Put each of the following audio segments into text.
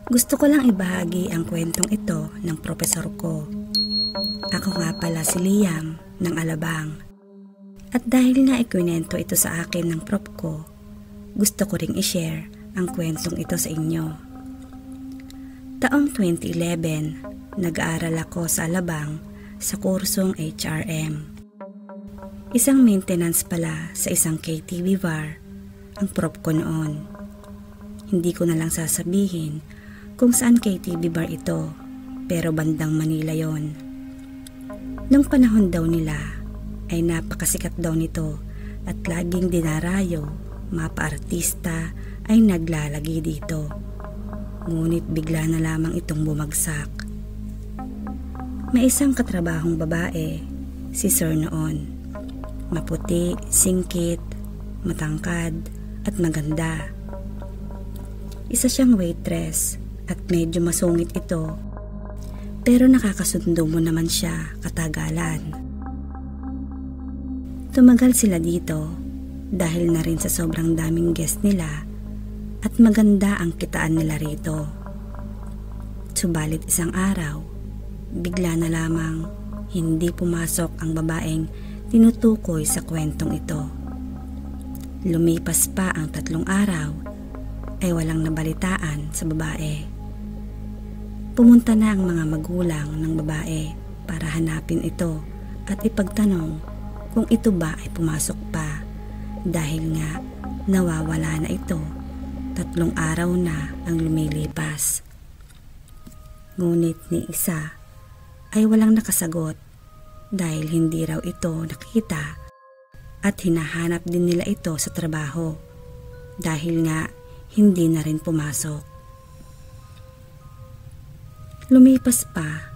Gusto ko lang ibahagi ang kwentong ito ng profesor ko. Ako nga pala si Liam ng Alabang. At dahil nga ikwento ito sa akin ng prof ko, gusto ko ring i-share ang kwentong ito sa inyo. Taong 2011, nag-aaral ako sa Alabang sa kursong HRM. Isang maintenance pala sa isang KTV bar ang prof ko noon. Hindi ko na lang sasabihin kung saan KTV bar ito, pero bandang Manila yon. Nung panahon daw nila ay napakasikat daw nito at laging dinarayo, mapa-artista ay naglalagi dito. Ngunit bigla na lamang itong bumagsak. May isang katrabahong babae, si Sir noon. Maputi, singkit, matangkad at maganda. Isa siyang waitress at medyo masungit ito, pero nakakasundo mo naman siya katagalan. Tumagal sila dito dahil na rin sa sobrang daming guest nila at maganda ang kitaan nila rito. Subalit isang araw, bigla na lamang hindi pumasok ang babaeng tinutukoy sa kwentong ito. Lumipas pa ang 3 araw ay walang nabalitaan sa babae. Pumunta na ang mga magulang ng babae para hanapin ito at ipagtanong kung ito ba ay pumasok pa dahil nga nawawala na ito. 3 araw na ang lumilipas. Ngunit ni isa ay walang nakasagot dahil hindi raw ito nakita at hinahanap din nila ito sa trabaho dahil nga hindi na rin pumasok. Lumipas pa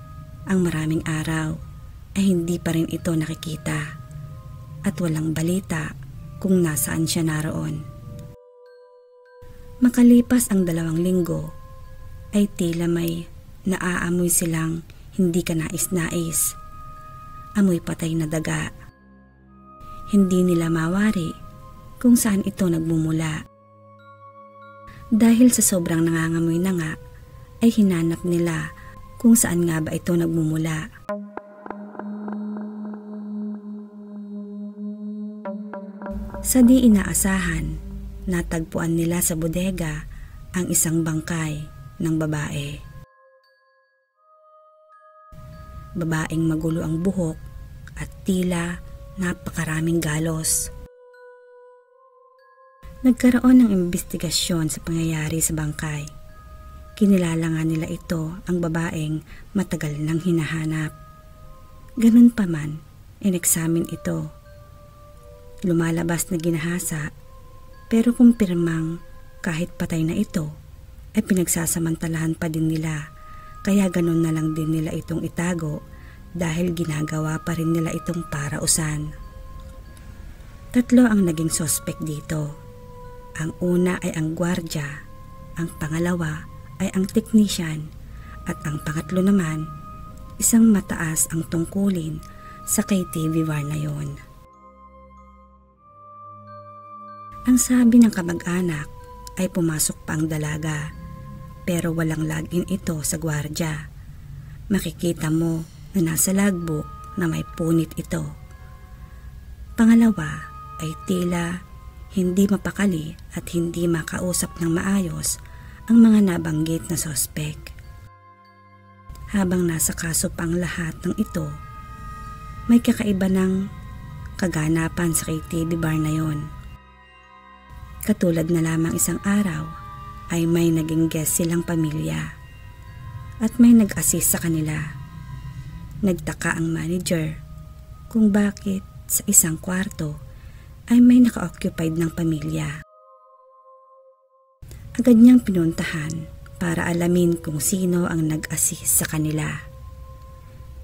ang maraming araw ay hindi pa rin ito nakikita at walang balita kung nasaan siya naroon. Makalipas ang 2 linggo ay tila may naaamoy silang hindi kanais-nais. Amoy patay na daga. Hindi nila mawari kung saan ito nagmumula. Dahil sa sobrang nangangamoy na nga, ay hinanap nila kung saan nga ba ito nagmumula. Sa di inaasahan, natagpuan nila sa bodega ang isang bangkay ng babae. Babaeng magulo ang buhok at tila napakaraming galos. Nagkaroon ng imbestigasyon sa pangyayari sa bangkay. Kinilala nga nila ito ang babaeng matagal nang hinahanap. Ganun pa man, ineksamin ito. Lumalabas na ginahasa, pero kumpirmang kahit patay na ito, ay pinagsasamantalahan pa din nila. Kaya ganun na lang din nila itong itago dahil ginagawa pa rin nila itong parausan. 3 ang naging suspect dito. Ang una ay ang gwardya, ang pangalawa ay ang technician, at ang pangatlo naman, isang mataas ang tungkulin sa KTV bar na yon. Ang sabi ng kamag-anak ay pumasok pa ang dalaga, pero walang login ito sa gwardya. Makikita mo na nasa logbook na may punit ito. Pangalawa ay tila hindi mapakali at hindi makausap ng maayos ang mga nabanggit na sospek. Habang nasa kaso pang lahat ng ito, may kakaiba ng kaganapan sa KTV bar na yon. Katulad na lamang isang araw ay may naging guest silang pamilya at may nag-assist sa kanila. Nagtaka ang manager kung bakit sa isang kwarto ay may naka-occupied ng pamilya. Agad niyang pinuntahan para alamin kung sino ang nag-assist sa kanila.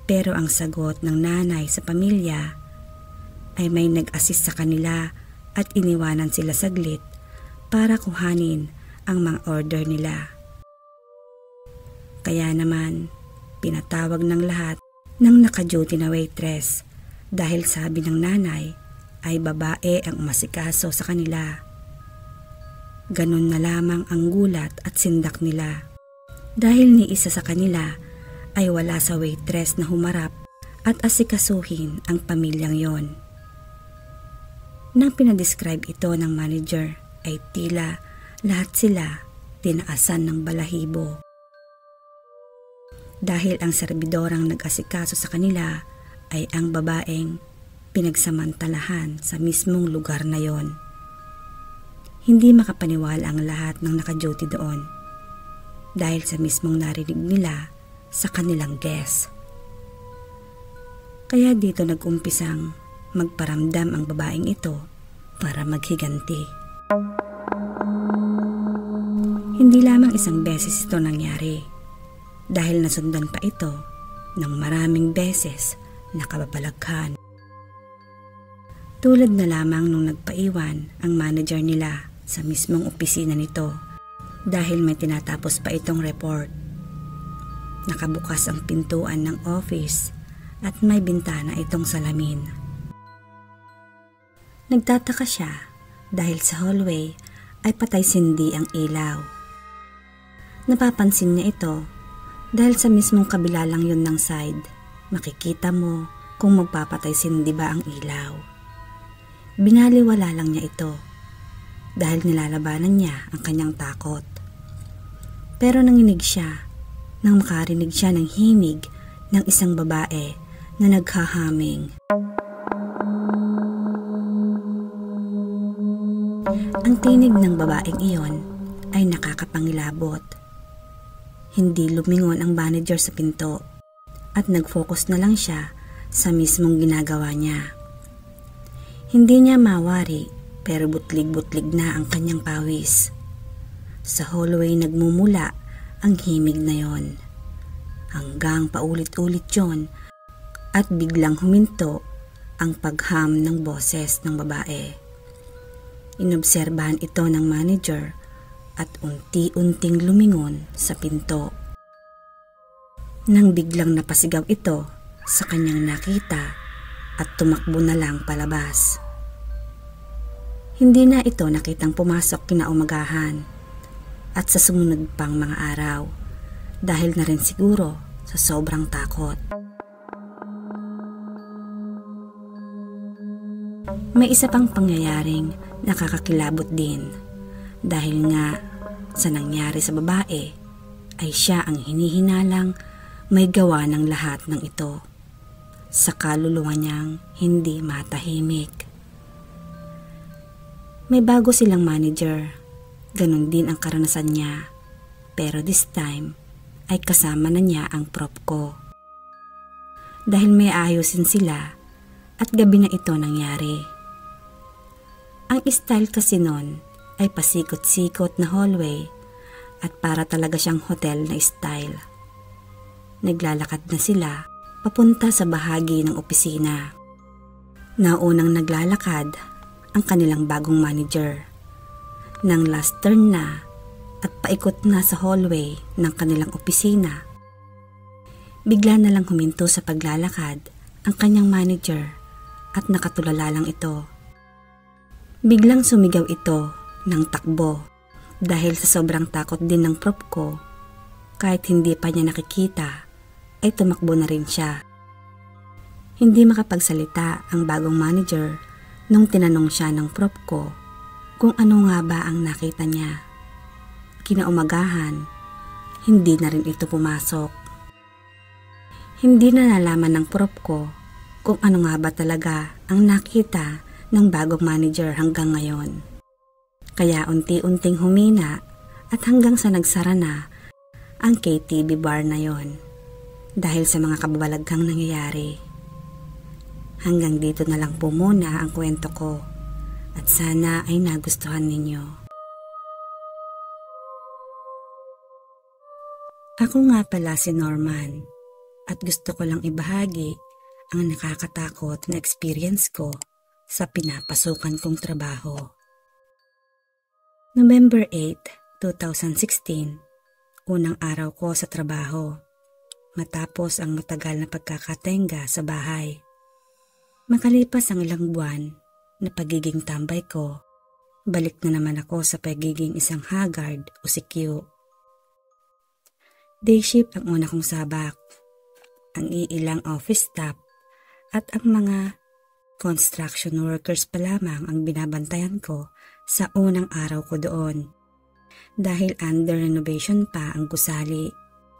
Pero ang sagot ng nanay sa pamilya ay may nag-assist sa kanila at iniwanan sila saglit para kuhanin ang mga order nila. Kaya naman, pinatawag ng lahat ng naka-duty na waitress dahil sabi ng nanay ay babae ang umasikaso sa kanila. Ganun na lamang ang gulat at sindak nila. Dahil ni isa sa kanila ay wala sa waitress na humarap at asikasuhin ang pamilyang yon. Nang pinadescribe ito ng manager ay tila lahat sila tinaasan ng balahibo. Dahil ang serbidorang nag-asikaso sa kanila ay ang babaeng pinagsamantalahan sa mismong lugar na yon. Hindi makapaniwala ang lahat ng naka-duty doon dahil sa mismong narinig nila sa kanilang guest. Kaya dito nag-umpisang magparamdam ang babaeng ito para maghiganti. Hindi lamang isang beses ito nangyari dahil nasundan pa ito ng maraming beses na kababalaghan. Tulad na lamang nung nagpaiwan ang manager nila sa mismong opisina nito dahil may tinatapos pa itong report. Nakabukas ang pintuan ng office at may bintana itong salamin. Nagtataka siya dahil sa hallway ay patay sindi ang ilaw. Napapansin niya ito dahil sa mismong kabila lang yun ng side, makikita mo kung magpapatay sindi ba ang ilaw. Binaliwala lang niya ito dahil nilalabanan niya ang kanyang takot. Pero nanginig siya nang makarinig siya ng himig ng isang babae na naghahaming. Ang tinig ng babaeng iyon ay nakakapangilabot. Hindi lumingon ang manager sa pinto at nag-focus na lang siya sa mismong ginagawa niya. Hindi niya mawari pero butlig-butlig na ang kanyang pawis. Sa hallway nagmumula ang himig na yon. Hanggang paulit-ulit yon at biglang huminto ang pagham ng boses ng babae. Inobserbahan ito ng manager at unti-unting lumingon sa pinto. Nang biglang napasigaw ito sa kanyang nakita at tumakbo na lang palabas. Hindi na ito nakitang pumasok kinaumagahan at sa sumunod pang mga araw dahil na rin siguro sa sobrang takot. May isa pang pangyayaring nakakakilabot din dahil nga sa nangyari sa babae ay siya ang hinihinalang may gawa ng lahat ng ito. Sa kaluluwa niyang hindi matahimik. May bago silang manager, ganun din ang karanasan niya, pero this time ay kasama na niya ang prop ko. Dahil may ayusin sila at gabi na ito nangyari. Ang style kasi nun ay pasikot-sikot na hallway at para talaga siyang hotel na style. Naglalakad na sila papunta sa bahagi ng opisina. Naunang naglalakad ang kanilang bagong manager. Nang last turn na at paikot na sa hallway ng kanilang opisina, bigla na lang huminto sa paglalakad ang kanyang manager at nakatulala lang ito. Biglang sumigaw ito ng takbo dahil sa sobrang takot din ng prop ko. Kahit hindi pa niya nakikita ay tumakbo na rin siya. Hindi makapagsalita ang bagong manager nung tinanong siya ng prop ko kung ano nga ba ang nakita niya. Kinaumagahan, hindi na rin ito pumasok. Hindi na nalaman ng prop ko kung ano nga ba talaga ang nakita ng bagong manager hanggang ngayon. Kaya unti-unting humina at hanggang sa nagsara na ang KTV bar na yon dahil sa mga kababalaghang nangyayari. Hanggang dito na lang po muna ang kwento ko at sana ay nagustuhan ninyo. Ako nga pala si Norman at gusto ko lang ibahagi ang nakakatakot na experience ko sa pinapasukan kong trabaho. November 8, 2016, unang araw ko sa trabaho matapos ang matagal na pagkakatenga sa bahay. Makalipas ang ilang buwan na pagiging tambay ko, balik na naman ako sa pagiging isang haggard o sikyo. Day shift ang una kong sabak. Ang iilang office staff at ang mga construction workers pa lamang ang binabantayan ko sa unang araw ko doon. Dahil under renovation pa ang gusali,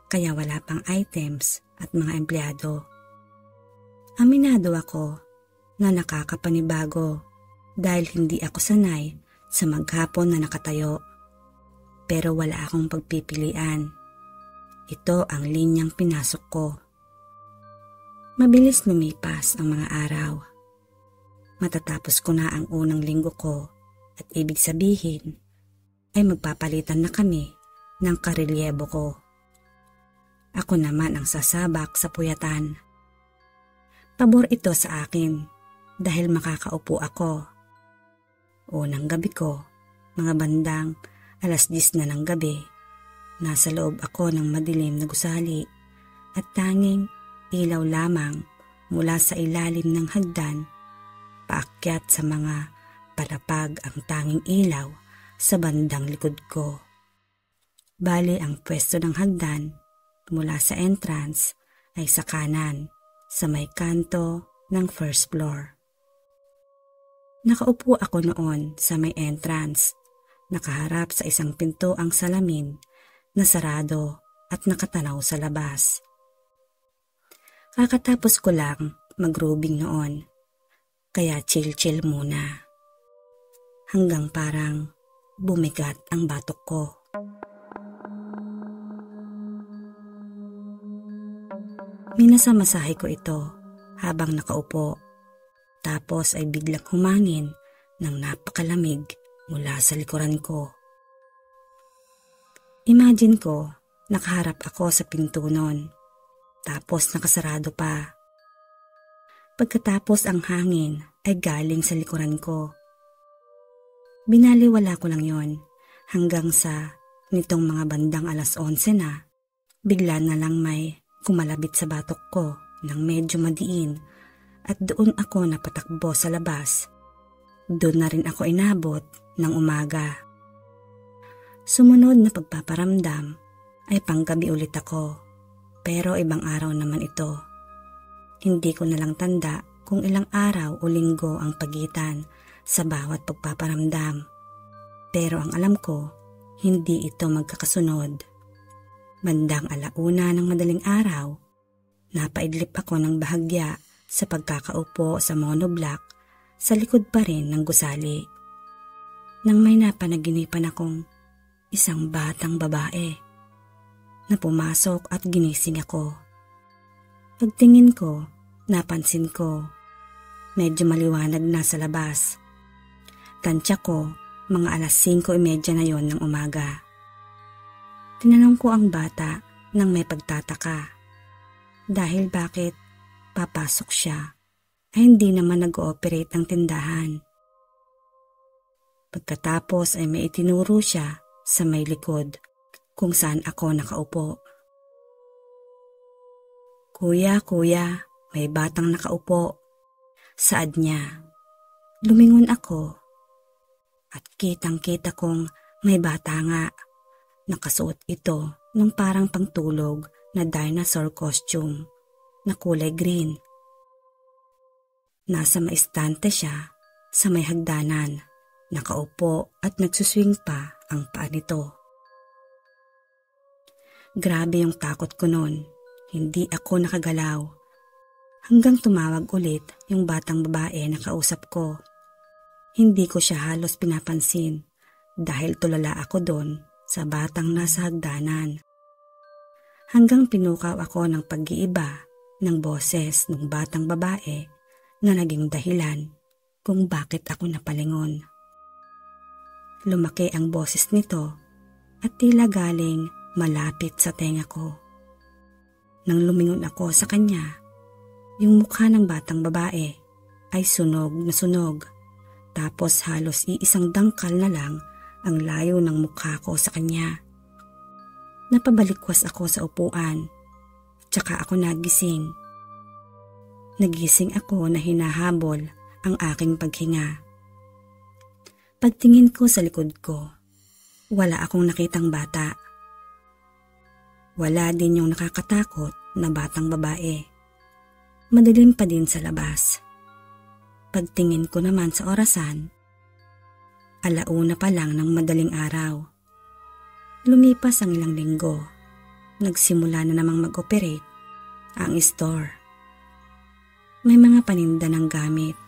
kaya wala pang items at mga empleyado. Aminado ako na nakakapanibago dahil hindi ako sanay sa maghapon na nakatayo. Pero wala akong pagpipilian. Ito ang linyang pinasok ko. Mabilis lumipas ang mga araw. Matatapos ko na ang unang linggo ko at ibig sabihin ay magpapalitan na kami ng karelyebo ko. Ako naman ang sasabak sa puyatan. Pabor ito sa akin dahil makakaupo ako. Unang gabi ko, mga bandang 10:00 na ng gabi, nasa loob ako ng madilim na gusali at tanging ilaw lamang mula sa ilalim ng hagdan, paakyat sa mga palapag ang tanging ilaw sa bandang likod ko. Bali ang pwesto ng hagdan mula sa entrance ay sa kanan, sa may kanto ng first floor. Nakaupo ako noon sa may entrance, nakaharap sa isang pinto ang salamin na sarado at nakatanaw sa labas. Kakatapos ko lang mag-rubing noon, kaya chill-chill muna. Hanggang parang bumigat ang batok ko. Minasamasahe ko ito habang nakaupo, tapos ay biglang humangin ng napakalamig mula sa likuran ko. Imagine ko, nakaharap ako sa pinto nun, tapos nakasarado pa. Pagkatapos ang hangin ay galing sa likuran ko. Binaliwala ko lang yon hanggang sa nitong mga bandang 11:00 na, bigla na lang may kumalabit sa batok ko ng medyo madiin at doon ako napatakbo sa labas. Doon na rin ako inabot ng umaga. Sumunod na pagpaparamdam ay panggabi ulit ako, pero ibang araw naman ito. Hindi ko nalang tanda kung ilang araw o linggo ang pagitan sa bawat pagpaparamdam. Pero ang alam ko, hindi ito magkakasunod. Bandang 1:00 ng madaling araw, napaidlip ako ng bahagya sa pagkakaupo sa monoblock sa likod pa rin ng gusali. Nang may napanaginipan akong isang batang babae na pumasok at ginising ako. Pagtingin ko, napansin ko, medyo maliwanag na sa labas. Tansya ko, mga 5:30 na yon ng umaga. Tinanong ko ang bata nang may pagtataka. Dahil bakit papasok siya ay hindi naman nag-ooperate ang tindahan. Pagkatapos ay may itinuro siya sa may likod kung saan ako nakaupo. Kuya, may batang nakaupo. Saad niya. Lumingon ako at kitang-kita kong may bata nga. Nakasuot ito ng parang pangtulog na dinosaur costume na kulay green. Nasa maistante siya sa may hagdanan, nakaupo at nagsuswing pa ang paa nito. Grabe yung takot ko noon, hindi ako nakagalaw. Hanggang tumawag ulit yung batang babae na kausap ko. Hindi ko siya halos pinapansin dahil tulala ako doon sa batang nasa hagdanan. Hanggang pinukaw ako ng pag-iiba ng boses ng batang babae na naging dahilan kung bakit ako napalingon. Lumaki ang boses nito at tila galing malapit sa tenga ko. Nang lumingon ako sa kanya, yung mukha ng batang babae ay sunog na sunog, tapos halos iisang dangkal na lang ang layo ng mukha ko sa kanya. Napabalikwas ako sa upuan, tsaka ako nagising. Nagising ako na hinahabol ang aking paghinga. Pagtingin ko sa likod ko, wala akong nakitang bata. Wala din yung nakakatakot na batang babae. Madilim pa din sa labas. Pagtingin ko naman sa orasan, 1:00 pa lang ng madaling araw. Lumipas ang ilang linggo. Nagsimula na namang mag-operate ang store. May mga paninda ng gamit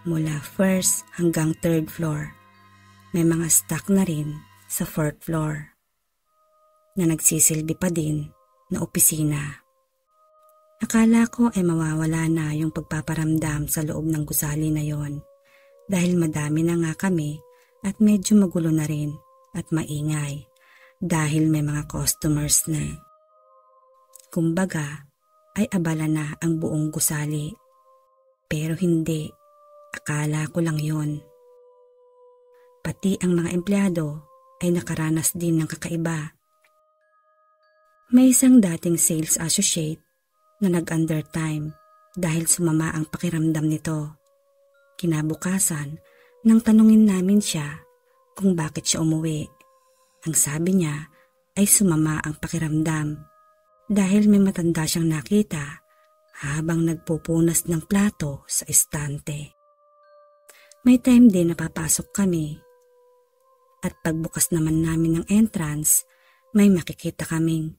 mula first hanggang third floor. May mga stock na rin sa fourth floor na nagsisilbi pa din na opisina. Akala ko ay mawawala na yung pagpaparamdam sa loob ng gusali na yon dahil madami na nga kami at medyo magulo na rin at maingay dahil may mga customers na. Kumbaga ay abala na ang buong gusali. Pero hindi, akala ko lang yon. Pati ang mga empleyado ay nakaranas din ng kakaiba. May isang dating sales associate na nag-undertime dahil sumama ang pakiramdam nito. Kinabukasan, nang tanungin namin siya kung bakit siya umuwi. Ang sabi niya ay sumama ang pakiramdam dahil may matanda siyang nakita habang nagpupunas ng plato sa estante. May time din na papasok kami at pagbukas naman namin ng entrance, may makikita kaming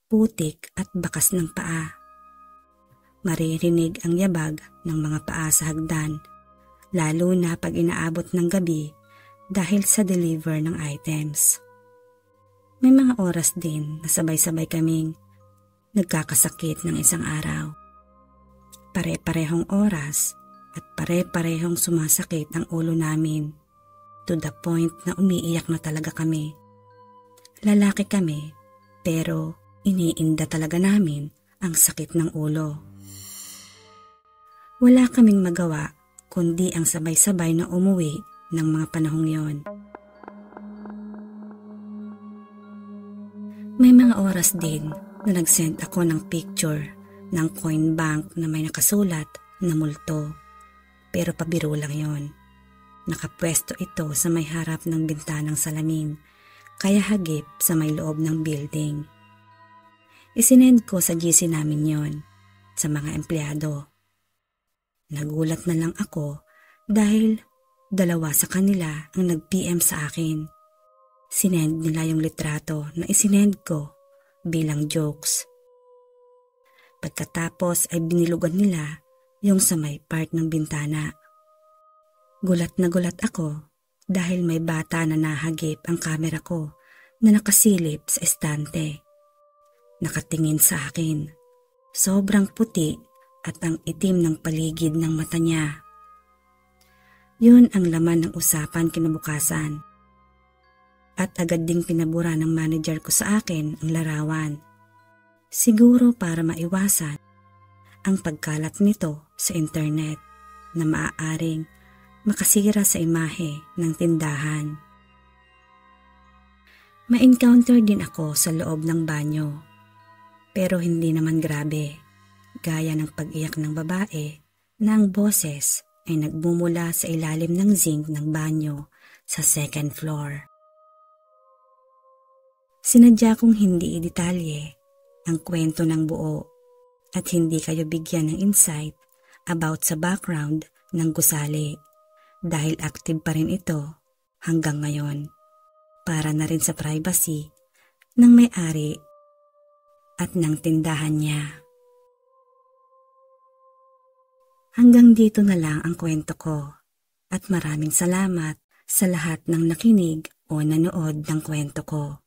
putik at bakas ng paa. Maririnig ang yabag ng mga paa sa hagdan, lalo na pag inaabot ng gabi dahil sa deliver ng items. May mga oras din na sabay-sabay kaming nagkakasakit ng isang araw. Pare-parehong oras at pare-parehong sumasakit ang ulo namin to the point na umiiyak na talaga kami. Lalaki kami pero iniinda talaga namin ang sakit ng ulo. Wala kaming magawa kundi ang sabay-sabay na umuwi ng mga panahong yon. May mga oras din na nag-send ako ng picture ng coin bank na may nakasulat na multo. Pero pabiro lang yon. Nakapwesto ito sa may harap ng bintanang salamin, kaya hagip sa may loob ng building. Isinend ko sa GC namin yon, sa mga empleyado. Nagulat na lang ako dahil 2 sa kanila ang nag-PM sa akin. Sinend nila yung litrato na isinend ko bilang jokes. Pagkatapos ay binilugan nila yung sa may part ng bintana. Gulat na gulat ako dahil may bata na nahagip ang kamera ko na nakasilip sa estante. Nakatingin sa akin. Sobrang puti at ang itim ng paligid ng mata niya. Yun ang laman ng usapan kinabukasan. At agad ding pinabura ng manager ko sa akin ang larawan. Siguro para maiwasan ang pagkalat nito sa internet na maaaring makasira sa imahe ng tindahan. Ma-encounter din ako sa loob ng banyo. Pero hindi naman grabe, gaya ng pag-iyak ng babae na ang boses ay nagmumula sa ilalim ng zinc ng banyo sa second floor. Sinadya kong hindi idetalye ang kwento ng buo at hindi kayo bigyan ng insight about sa background ng gusali dahil active pa rin ito hanggang ngayon para na rin sa privacy ng may-ari at ng tindahan niya. Hanggang dito na lang ang kwento ko at maraming salamat sa lahat ng nakinig o nanood ng kwento ko.